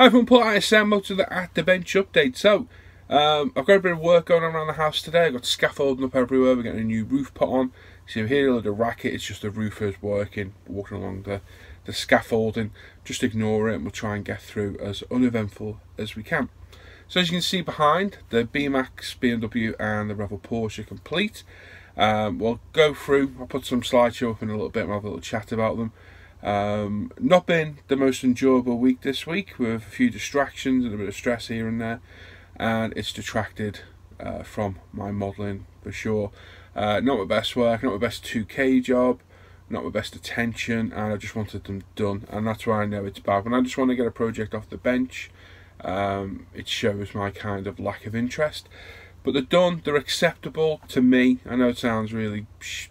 Hi everyone, Paul ISM, to the At The Bench update. So, I've got a bit of work going on around the house today. I've got scaffolding up everywhere. We're getting a new roof put on. So here, a little racket, it's just the roofers working, walking along the scaffolding. Just ignore it and we'll try and get through as uneventful as we can. So as you can see behind, the B-Max, BMW and the Revel Porsche are complete. We'll go through, I'll put some slideshow up in a little bit and we'll have a little chat about them. Not been the most enjoyable week this week, with a few distractions and a bit of stress here and there, and it's detracted from my modelling for sure. Not my best work, not my best 2K job, not my best attention, and I just wanted them done, and that's why I know it's bad. When I just want to get a project off the bench, it shows my kind of lack of interest. But they're done, they're acceptable to me. I know it sounds really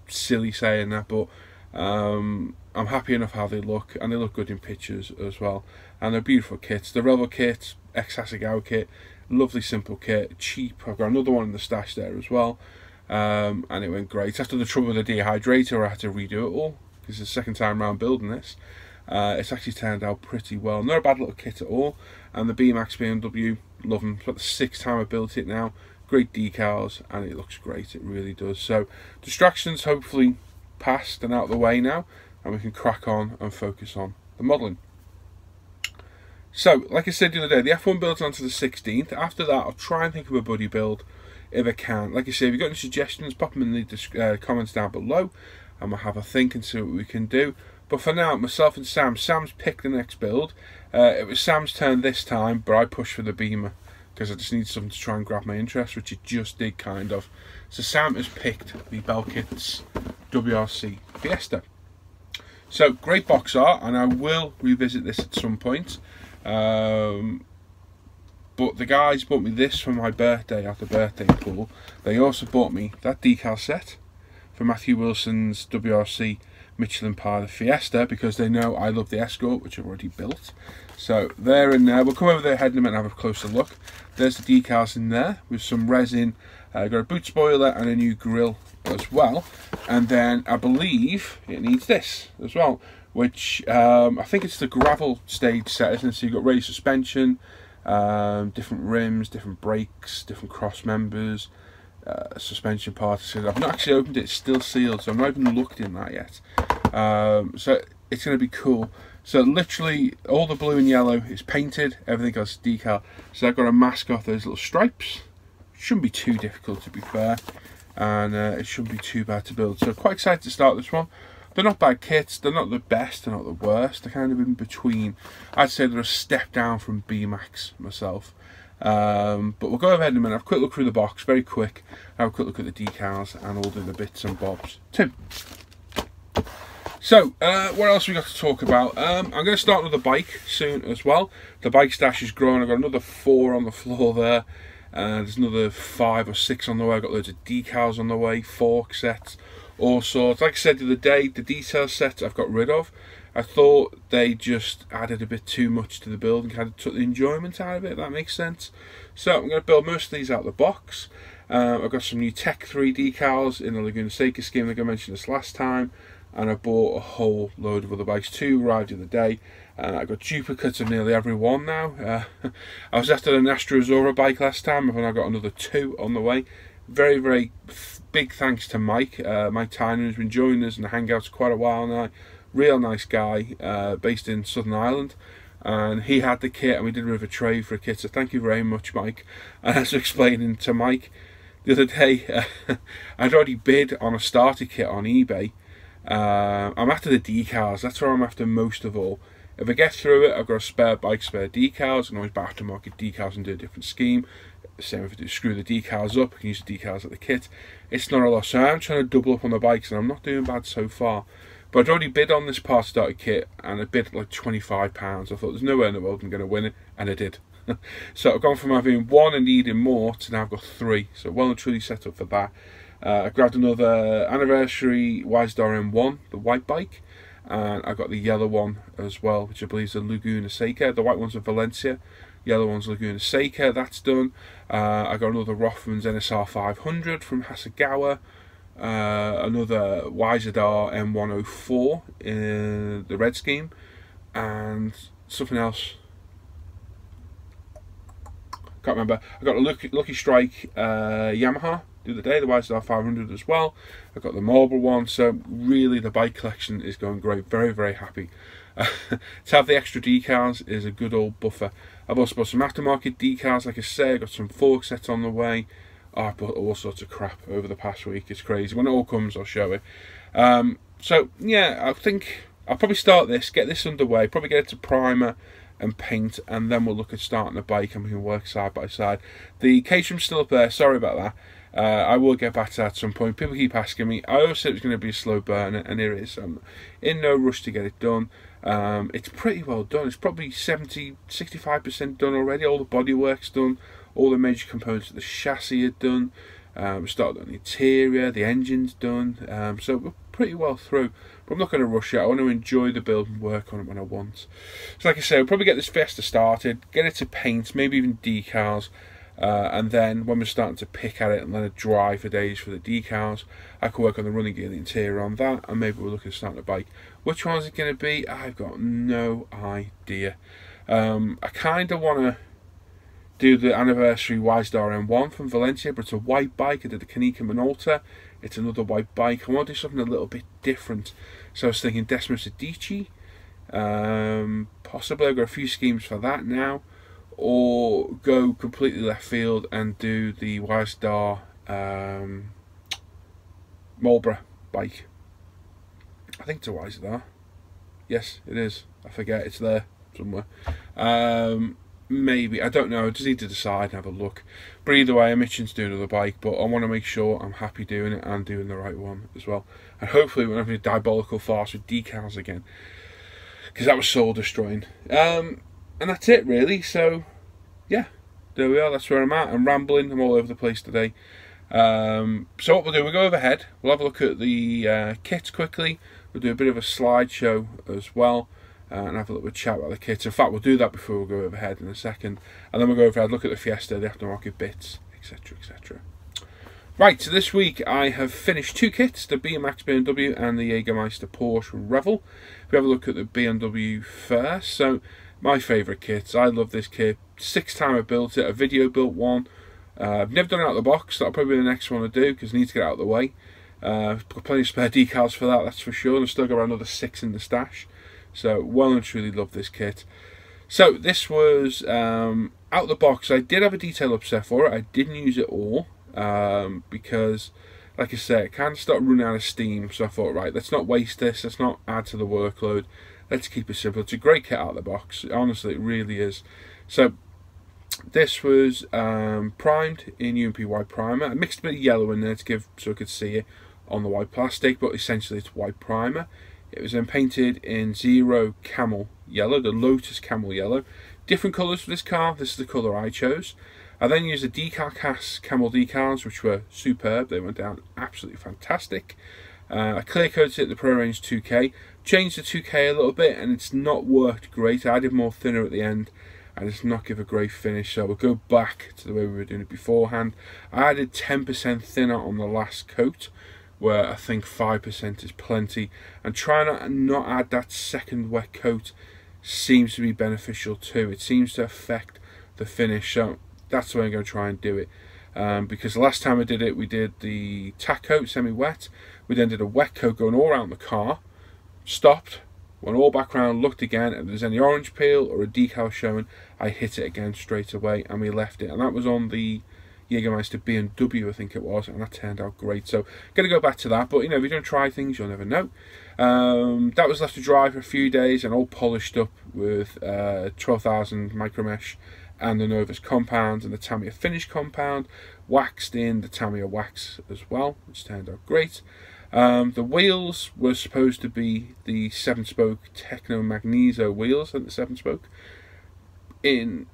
silly saying that, but I'm happy enough how they look, and they look good in pictures as well. And they're beautiful kits. The Revel kit, ex-Hasegawa kit, lovely simple kit, cheap. I've got another one in the stash there as well, and it went great. After the trouble with the dehydrator, I had to redo it all because it's the second time around building this. It's actually turned out pretty well. Not a bad little kit at all. And the B-Max BMW, love them. It's about the 6th time I built it now. Great decals, and it looks great. It really does. So distractions hopefully past and out of the way now, and we can crack on and focus on the modelling. So, like I said the other day, the F1 build's on to the 16th. After that, I'll try and think of a buddy build if I can. Like I say, if you've got any suggestions, pop them in the comments down below, and we'll have a think and see what we can do. But for now, myself and Sam's picked the next build. It was Sam's turn this time, but I pushed for the Beamer because I just need something to try and grab my interest, which it just did kind of. So Sam has picked the Belkit's WRC Fiesta. So great box art, and I will revisit this at some point. But the guys bought me this for my birthday at the birthday pool. They also bought me that decal set for Matthew Wilson's WRC Michelin Pilot Fiesta, because they know I love the Escort, which I've already built. So they're in there. We'll come over there ahead in a minute and have a closer look. There's the decals in there with some resin. Got a boot spoiler and a new grille as well. And then I believe it needs this as well, which I think it's the gravel stage set, isn't it? So you've got raised suspension, different rims, different brakes, different cross members, suspension parts. I've not actually opened it, it's still sealed, so I've not even looked in that yet. So it's going to be cool. So literally all the blue and yellow is painted, everything else is decal. So I've got to mask off those little stripes. Shouldn't be too difficult, to be fair, and it shouldn't be too bad to build. So quite excited to start this one. They're not bad kits, they're not the best, they're not the worst, they're kind of in between. I'd say they're a step down from B-Max myself. But we'll go ahead in a minute, have a quick look through the box, very quick, have a quick look at the decals and all the bits and bobs too. So, what else we got to talk about? I'm going to start with the bike soon as well. The bike stash is growing. I've got another 4 on the floor there. There's another 5 or 6 on the way. I've got loads of decals on the way, fork sets, all sorts. Like I said the other day, the detail sets I've got rid of. I thought they just added a bit too much to the build and kind of took the enjoyment out of it, if that makes sense. So I'm going to build most of these out of the box. I've got some new Tech 3 decals in the Laguna Seca scheme, like I mentioned this last time. And I bought a whole load of other bikes. 2 arrived the other day. I've got duplicates of nearly every one now. I was after an Astra Azura bike last time, and I got another 2 on the way. Very, very big thanks to Mike. Mike Tyner, who's been joining us in the Hangouts quite a while now. Real nice guy, based in Southern Ireland. And he had the kit, and we did a bit of a trade for a kit. So thank you very much, Mike. And as I was explaining to Mike the other day, I'd already bid on a starter kit on eBay. I'm after the decals, that's where I'm after most of all. If I get through it, I've got a spare bike, spare decals. I can always buy aftermarket decals and do a different scheme. Same if I do screw the decals up, I can use the decals at the kit. It's not a lot, so I'm trying to double up on the bikes, and I'm not doing bad so far. But I'd already bid on this part starter kit, and I bid like £25. I thought there's no way in the world I'm going to win it, and I did. So I've gone from having 1 and needing more to now I've got 3. So well and truly set up for that. I grabbed another anniversary Wisdar M1, the white bike, and I got the yellow one as well, which I believe is a Laguna Seca. The white one's a Valencia, yellow one's Laguna Seca. That's done. I got another Rothmans NSR 500 from Hasegawa, another Wisdar M104 in the red scheme, and something else can't remember. I got a Lucky Strike Yamaha the other day, the YSR 500 as well. I got the Marlboro one, so really the bike collection is going great. Very, very happy. To have the extra decals is a good old buffer. I've also bought some aftermarket decals, like I say. I got some fork sets on the way. Oh, I bought all sorts of crap over the past week. It's crazy. When it all comes, I'll show it. So yeah, I think I'll probably start this, get this underway, probably get it to primer and paint, and then we'll look at starting the bike and we can work side by side. The catering's still up there, sorry about that. I will get back to that at some point. People keep asking me. I always said it was going to be a slow burner, and here it is. I'm in no rush to get it done. It's pretty well done. It's probably 65% done already. All the bodywork's done. All the major components of the chassis are done. We started on the interior. The engine's done. So we're pretty well through. But I'm not going to rush it. I want to enjoy the build and work on it when I want. So like I say, we'll probably get this Fiesta started, get it to paint, maybe even decals. And then when we're starting to pick at it and let it dry for days for the decals, I can work on the running gear, the interior on that, and maybe we'll look at starting a bike. Which one is it going to be? I've got no idea. I kind of want to do the anniversary Wisdar M1 from Valencia, but it's a white bike. I did the Kanika Minolta. It's another white bike. I want to do something a little bit different. So I was thinking Decimus Adichie. Possibly. I've got a few schemes for that now. Or go completely left field and do the Wisdar Marlboro bike. I think it's a Wisdar. Yes, it is. I forget, it's there somewhere. Maybe, I don't know. I just need to decide and have a look. But either way, I'm itching to do another bike, but I want to make sure I'm happy doing it and doing the right one as well. And hopefully we won't have any diabolical farce with decals again, because that was soul destroying. And that's it really. So yeah, there we are. That's where I'm at. I'm rambling. I'm all over the place today. So what we'll do, we'll go overhead. We'll have a look at the kits quickly. We'll do a bit of a slideshow as well, and have a little chat about the kits. In fact, we'll do that before we go overhead in a second, and then we'll go overhead, look at the Fiesta, the aftermarket bits, etc, etc. Right, so this week I have finished two kits, the BMX BMW and the Jägermeister Porsche Revel. We have a look at the BMW first. So my favourite kits. I love this kit. 6th time I built it. A video built one. I've never done it out of the box. That'll probably be the next one I do, because I need to get it out of the way. I've got plenty of spare decals for that, that's for sure. And I've still got around another 6 in the stash. So well and truly love this kit. So this was out of the box. I did have a detail upset for it. I didn't use it all because, like I said, it kind of started running out of steam. So I thought, right, let's not waste this. Let's not add to the workload. Let's keep it simple. It's a great kit out of the box. Honestly, it really is. So this was primed in UMP white primer. I mixed a bit of yellow in there to give so I could see it on the white plastic, but essentially it's white primer. It was then painted in Zero Camel Yellow, the Lotus Camel Yellow. Different colours for this car. This is the colour I chose. I then used the Decal Cast Camel decals, which were superb. They went down absolutely fantastic. I clear coated it in the Pro Range 2K. Changed the 2K a little bit, and it's not worked great. I added more thinner at the end, and it's not give a great finish. So we'll go back to the way we were doing it beforehand. I added 10% thinner on the last coat, where I think 5% is plenty, and trying to not add that second wet coat seems to be beneficial too. It seems to affect the finish, so that's the way I'm going to try and do it. Because the last time I did it, we did the tack coat semi-wet. We then did a wet coat going all around the car, stopped, went all back around, looked again, and if there's any orange peel or a decal showing, I hit it again straight away, and we left it. And that was on the Jägermeister BMW, I think it was, and that turned out great. So going to go back to that, but you know, if you don't try things, you'll never know. That was left to dry for a few days and all polished up with 12,000 micro mesh and the Novus compound and the Tamiya finish compound, waxed in the Tamiya wax as well, which turned out great. The wheels were supposed to be the 7-spoke Techno Magneso wheels, I think the 7-spoke. In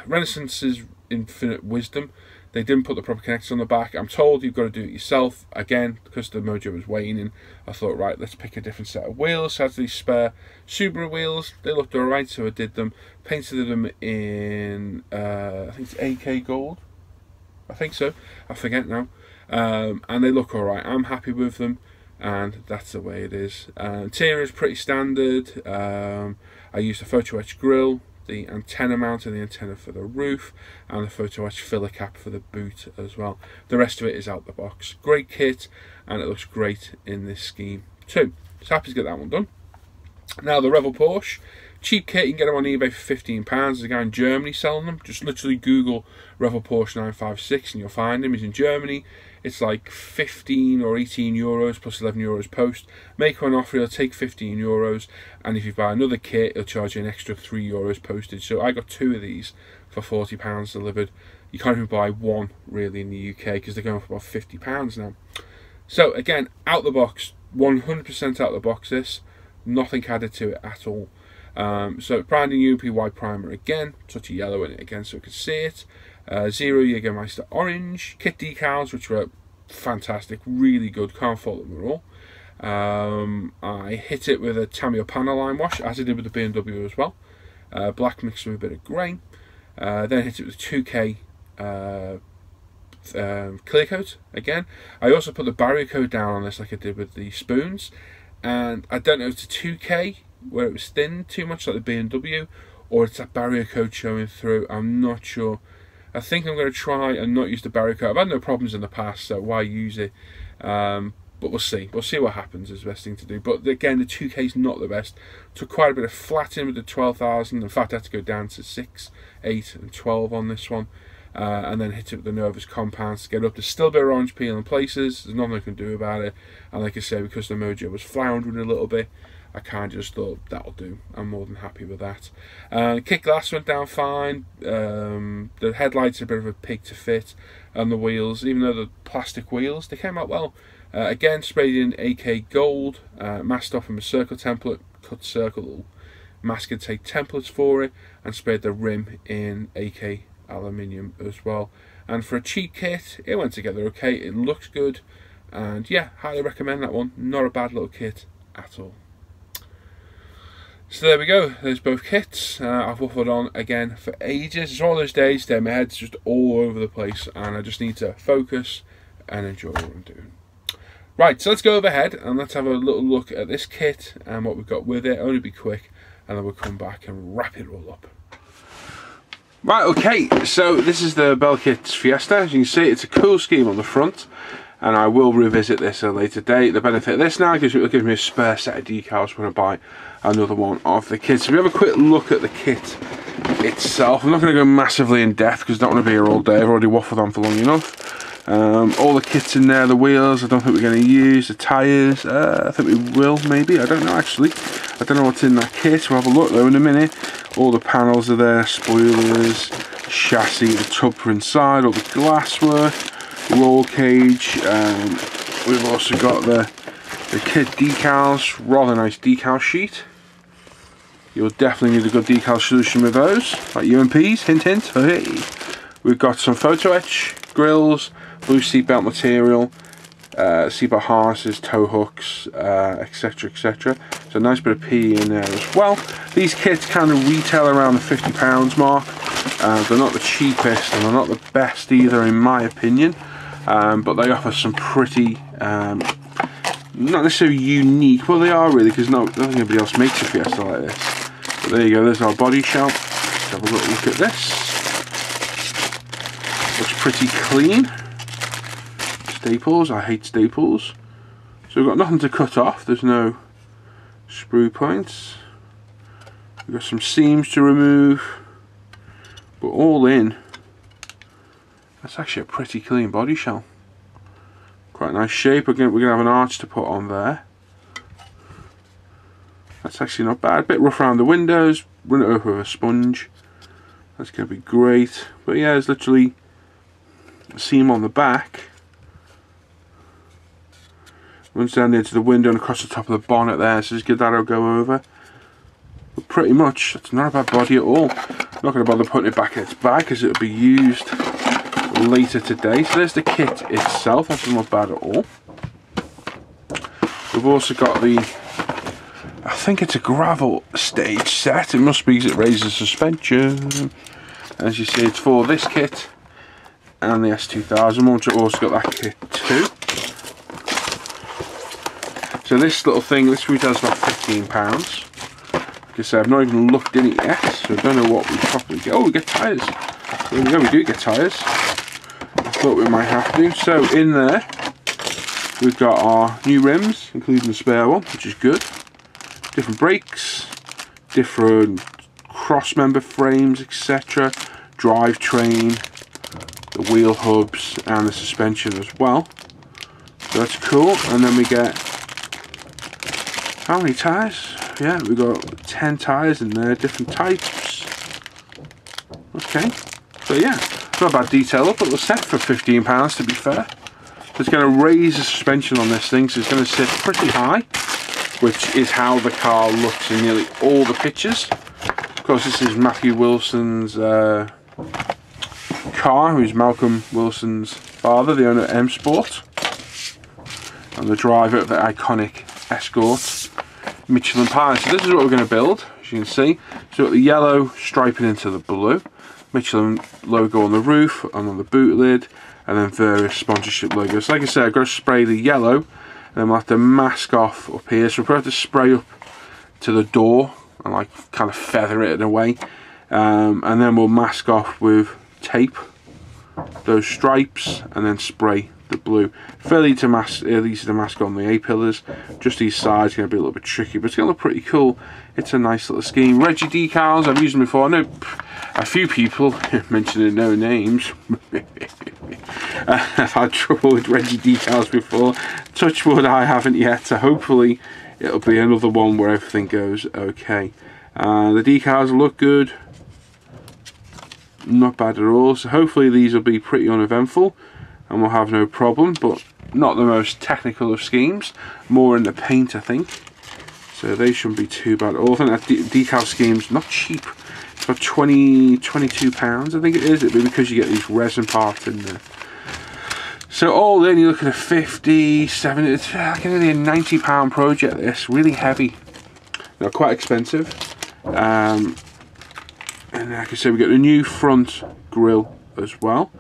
Renaissance's infinite wisdom, they didn't put the proper connectors on the back. I'm told you've got to do it yourself. Again, because the mojo was waning, I thought, right, let's pick a different set of wheels. So I had these spare Subaru wheels. They looked alright, so I did them. Painted them in, I think it's AK Gold. I think so. I forget now. And they look alright. I'm happy with them, and that's the way it is. Interior is pretty standard. I used a photo etch grill, the antenna mount and the antenna for the roof, and the photo etch filler cap for the boot as well. The rest of it is out the box. Great kit, and it looks great in this scheme too. So happy to get that one done. Now the Revel Porsche, cheap kit, you can get them on eBay for £15. There's a guy in Germany selling them. Just literally Google Revel Porsche 956 and you'll find him. He's in Germany. It's like 15 or 18 euros plus 11 euros post. Make one offer, he'll take 15 euros, and if you buy another kit, he'll charge you an extra 3 euros postage. So I got 2 of these for £40 delivered. You can't even buy one really in the UK because they're going for about £50 now. So again, out the box, 100% out the box this, nothing added to it at all. So brand new UPY primer again, touch of yellow in it again so you can see it. Zero Jägermeister orange, kit decals which were fantastic, really good, can't fault them at all. I hit it with a Tamiya panel line wash as I did with the BMW as well, black mixed with a bit of grey. Then hit it with 2K clear coat again. I also put the barrier coat down on this like I did with the spoons, and I don't know if it's a 2K where it was thin too much like the BMW, or it's that barrier coat showing through. I'm not sure. I think I'm going to try and not use the barrier coat. I've had no problems in the past, so why use it? But we'll see. We'll see what happens is the best thing to do. But again, the 2K is not the best. Took quite a bit of flat in with the 12,000. In fact, I had to go down to 6, 8 and 12 on this one. And then hit it with the Novus compounds to get up. There's still a bit of orange peel in places. There's nothing I can do about it. And like I say, because the Mojo was floundering a little bit, I kind of just thought that'll do. I'm more than happy with that. Kit glass went down fine. The headlights are a bit of a pig to fit, and the wheels, even though the plastic wheels, they came out well. Again, sprayed in AK gold, masked off from a circle template, cut circle, little masking tape templates for it, and sprayed the rim in AK aluminium as well. And for a cheap kit, it went together okay. It looks good, and yeah, highly recommend that one. Not a bad little kit at all. So there we go, there's both kits. I've waffled on again for ages. It's one of those days that my head's just all over the place and I just need to focus and enjoy what I'm doing. Right, so let's go overhead and let's have a little look at this kit and what we've got with it. Only be quick and then we'll come back and wrap it all up. Right, okay, so this is the Belkit Fiesta. As you can see, it's a cool scheme on the front, and I will revisit this at a later date. The benefit of this now gives me a spare set of decals when I buy another one of the kit. So if we have a quick look at the kit itself, I'm not going to go massively in depth because I don't want to be here all day. I've already waffled on for long enough. All the kits in there, the wheels I don't think we're going to use, the tyres I think we will maybe, I don't know actually. I don't know what's in that kit, we'll have a look though in a minute. All the panels are there, spoilers, chassis, the tub for inside, all the glasswork, roll cage. We've also got the kit decals, rather nice decal sheet. You'll definitely need a good decal solution with those, like UMPs, hint hint, hey. We've got some photo etch, grills, blue seatbelt material, seatbelt harnesses, tow hooks, etc, etc. So a nice bit of PE in there as well. These kits kind of retail around the £50 mark. They're not the cheapest and they're not the best either in my opinion, but they offer some pretty, not necessarily unique, well they are really, because nobody else makes a Fiesta like this. But there you go, there's our body shell. Let's have a little look at this. Looks pretty clean. Staples, I hate staples. So we've got nothing to cut off, there's no sprue points. We've got some seams to remove, but all in, that's actually a pretty clean body shell. Quite a nice shape. We're going to have an arch to put on there. That's actually not bad. A bit rough around the windows, run it over with a sponge. That's going to be great. But yeah, there's literally a seam on the back. Runs down into the window and across the top of the bonnet there, so just give that a go over. But pretty much, it's not a bad body at all. I'm not going to bother putting it back in its bag because it'll be used later today. So there's the kit itself, that's not bad at all. We've also got the, I think it's a gravel stage set, it must be because it raises suspension. As you see, it's for this kit and the S2000 one, which I've also got that kit too. So this little thing, this retails about £15. Like I said, I've not even looked in it yet, so I don't know what we properly get. Oh, we get tyres. There we go, we do get tyres. I thought we might have to. So in there, we've got our new rims, including the spare one, which is good. Different brakes, different cross-member frames, etc. Drivetrain, the wheel hubs, and the suspension as well. So that's cool. And then we get, how many tyres? Yeah, we've got 10 tyres in there, different types. Okay, so yeah, not a bad detail up, but we're set for £15 to be fair. So it's going to raise the suspension on this thing, so it's going to sit pretty high, which is how the car looks in nearly all the pictures. Of course, this is Matthew Wilson's car, who's Malcolm Wilson's father, the owner of M Sport, and the driver of the iconic Escort Michelin Pilot. So this is what we're going to build, as you can see. So we've got the yellow striping into the blue, Michelin logo on the roof and on the boot lid, and then various sponsorship logos. Like I said, I've got to spray the yellow, and then we'll have to mask off up here. So we'll probably have to spray up to the door and like kind of feather it in a way, and then we'll mask off with tape those stripes, and then spray the blue. Fairly easy to mask on the A-pillars. Just these sides are going to be a little bit tricky, but it's going to look pretty cool. It's a nice little scheme. Reggie decals, I've used them before. I know a few people, mentioning no names, I've had trouble with Reggie decals before. Touch wood, I haven't yet, so hopefully it'll be another one where everything goes okay. The decals look good, not bad at all, so hopefully these will be pretty uneventful and we'll have no problem, but not the most technical of schemes, more in the paint I think, so they shouldn't be too bad at all. I think that decal scheme's not cheap. It's about £22 I think it is. It'd be because you get these resin parts in there. So all in, you're looking at 50, 70, it's like nearly a £90 project this, really heavy. They're quite expensive. And like I said, we got the new front grille as well,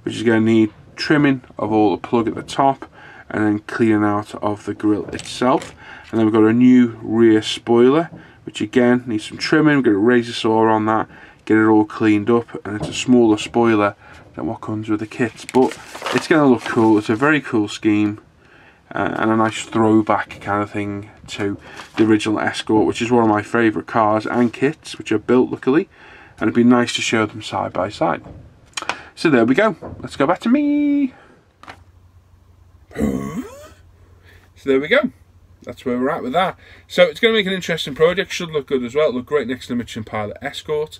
which is going to need trimming of all the plug at the top and then cleaning out of the grille itself. And then we've got a new rear spoiler, which again needs some trimming. We've got a razor saw on that, get it all cleaned up, and it's a smaller spoiler than what comes with the kits, but it's going to look cool. It's a very cool scheme, and a nice throwback kind of thing to the original Escort, which is one of my favourite cars and kits, which are built luckily, and it'd be nice to show them side by side. So there we go. Let's go back to me. So there we go. That's where we're at with that. So it's going to make an interesting project. Should look good as well. It'll look great next to the Michelin Pilot Escort.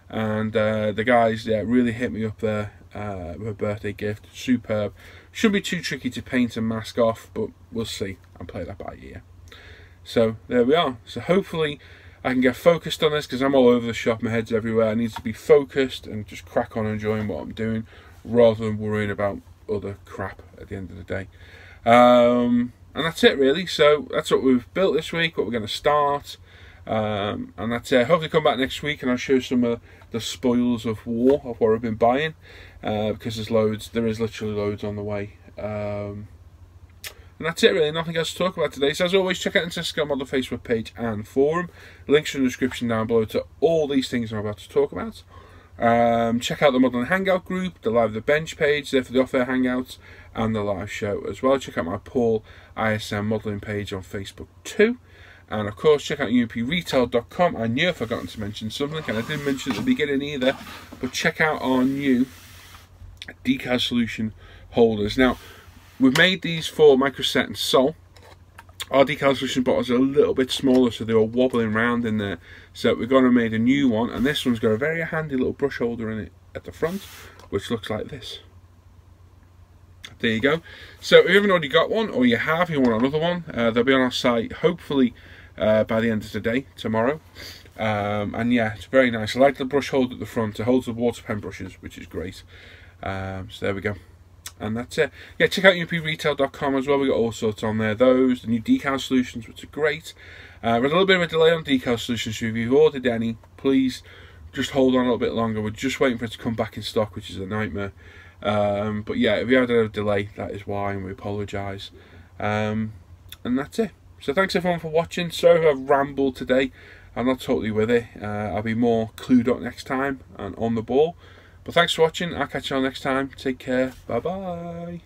And the guys, yeah, really hit me up there with a birthday gift. Superb. Shouldn't be too tricky to paint and mask off, but we'll see. I'll play that by ear. So there we are. So hopefully I can get focused on this, because I'm all over the shop, my head's everywhere. I need to be focused and just crack on enjoying what I'm doing, rather than worrying about other crap at the end of the day. And that's it really. So that's what we've built this week, what we're going to start, and that's it. Hopefully come back next week and I'll show some of the spoils of war, of what I've been buying, because there's loads, there is literally loads on the way. And that's it really, nothing else to talk about today. So as always, check out Cisco Model Facebook page and forum. Links in the description down below to all these things I'm about to talk about. Check out the Modelling Hangout group, the Live the Bench page there for the Off Air Hangouts, and the live show as well. Check out my Paul ISM modelling page on Facebook too. And of course, check out upretail.com. I knew I'd forgotten to mention something, and I didn't mention it at the beginning either, but check out our new decal solution holders. Now, we've made these for Microset and Sol. Our decal solution bottles are a little bit smaller, so they were wobbling around in there. So we're going to make a new one, and this one's got a very handy little brush holder in it at the front, which looks like this. There you go. So if you haven't already got one, or you have, you want another one, they'll be on our site hopefully by the end of the day, tomorrow. And yeah, it's very nice. I like the brush holder at the front. It holds the water pen brushes, which is great. So there we go. And that's it. Yeah, check out upretail.com as well. We got all sorts on there. Those, the new decal solutions, which are great. We're a little bit of a delay on decal solutions, so if you've ordered any, please just hold on a little bit longer. We're just waiting for it to come back in stock, which is a nightmare. But yeah, if you had a delay, that is why, and we apologise. And that's it. So thanks everyone for watching. Sorry if I've rambled today. I'm not totally with it. I'll be more clued up next time and on the ball. But thanks for watching. I'll catch you all next time. Take care. Bye bye.